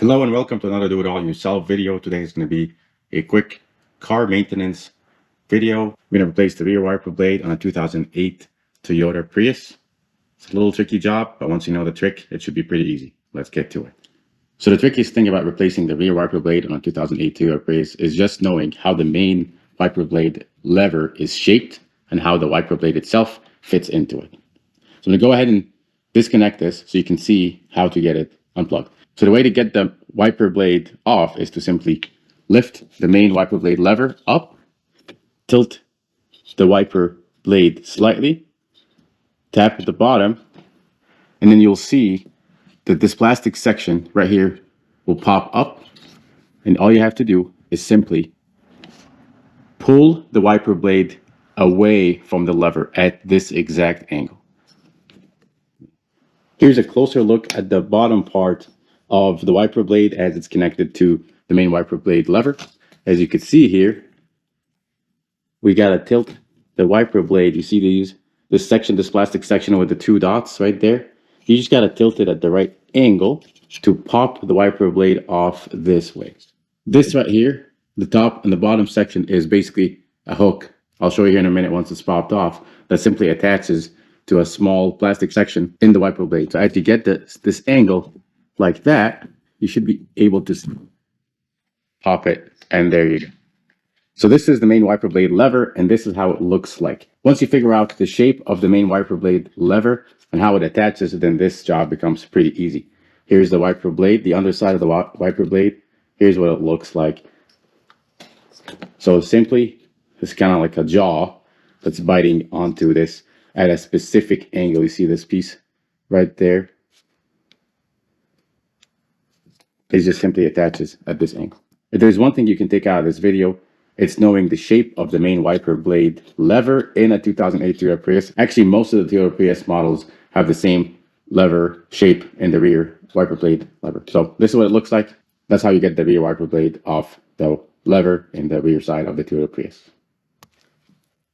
Hello and welcome to another Do It All Yourself video. Today is going to be a quick car maintenance video. We're going to replace the rear wiper blade on a 2008 Toyota Prius. It's a little tricky job, but once you know the trick, it should be pretty easy. Let's get to it. So the trickiest thing about replacing the rear wiper blade on a 2008 Toyota Prius is just knowing how the main wiper blade lever is shaped and how the wiper blade itself fits into it. So I'm going to go ahead and disconnect this so you can see how to get it unplugged. So the way to get the wiper blade off is to simply lift the main wiper blade lever up, tilt the wiper blade slightly, tap at the bottom, and then you'll see that this plastic section right here will pop up, and all you have to do is simply pull the wiper blade away from the lever at this exact angle. Here's a closer look at the bottom part of the wiper blade as it's connected to the main wiper blade lever. As you can see here, we gotta tilt the wiper blade. You see this section, this plastic section with the two dots right there? You just gotta tilt it at the right angle to pop the wiper blade off this way. This right here, the top and the bottom section, is basically a hook. I'll show you here in a minute once it's popped off, that simply attaches to a small plastic section in the wiper blade. So as you get this angle like that, you should be able to pop it, and there you go. So this is the main wiper blade lever, and this is how it looks like. Once you figure out the shape of the main wiper blade lever and how it attaches, then this job becomes pretty easy. Here's the wiper blade, the underside of the wiper blade. Here's what it looks like. So simply, it's kind of like a jaw that's biting onto this at a specific angle. You see this piece right there? It just simply attaches at this angle. If there's one thing you can take out of this video, it's knowing the shape of the main wiper blade lever in a 2008 Toyota Prius. Actually, most of the Toyota Prius models have the same lever shape in the rear wiper blade lever. So this is what it looks like. That's how you get the rear wiper blade off the lever in the rear side of the Toyota Prius.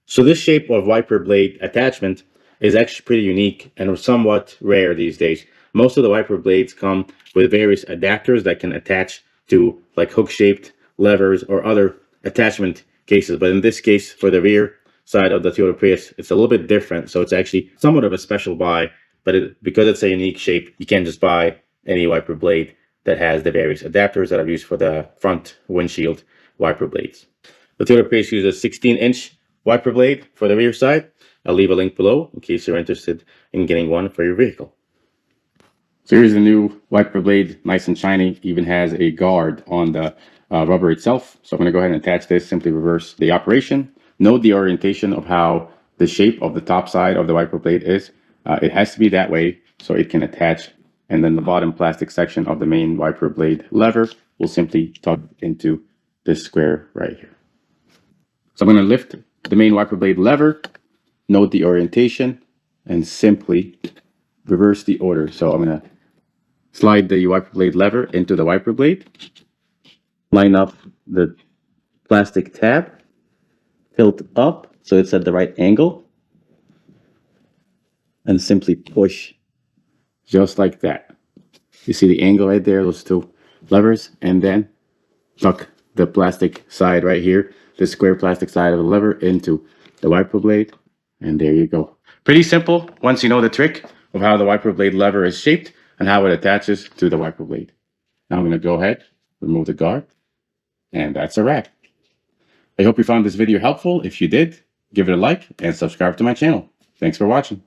So this shape of wiper blade attachment is actually pretty unique and somewhat rare these days. Most of the wiper blades come with various adapters that can attach to like hook-shaped levers or other attachment cases. But in this case, for the rear side of the Toyota Prius, it's a little bit different. So it's actually somewhat of a special buy, but because it's a unique shape, you can't just buy any wiper blade that has the various adapters that are used for the front windshield wiper blades. The Toyota Prius uses a 16-inch wiper blade for the rear side. I'll leave a link below in case you're interested in getting one for your vehicle. So here's the new wiper blade, nice and shiny, even has a guard on the rubber itself. So I'm going to go ahead and attach this, simply reverse the operation. Note the orientation of how the shape of the top side of the wiper blade is. It has to be that way so it can attach, and then the bottom plastic section of the main wiper blade lever will simply tuck into this square right here. So I'm going to lift the main wiper blade lever, note the orientation, and simply reverse the order. So I'm going to slide the wiper blade lever into the wiper blade, line up the plastic tab, tilt up so it's at the right angle, and simply push just like that. You see the angle right there, those two levers, and then tuck the plastic side right here, the square plastic side of the lever, into the wiper blade, and there you go. Pretty simple once you know the trick of how the wiper blade lever is shaped and how it attaches to the wiper blade. Now I'm going to go ahead, remove the guard, and that's a wrap. I hope you found this video helpful. If you did, give it a like and subscribe to my channel. Thanks for watching.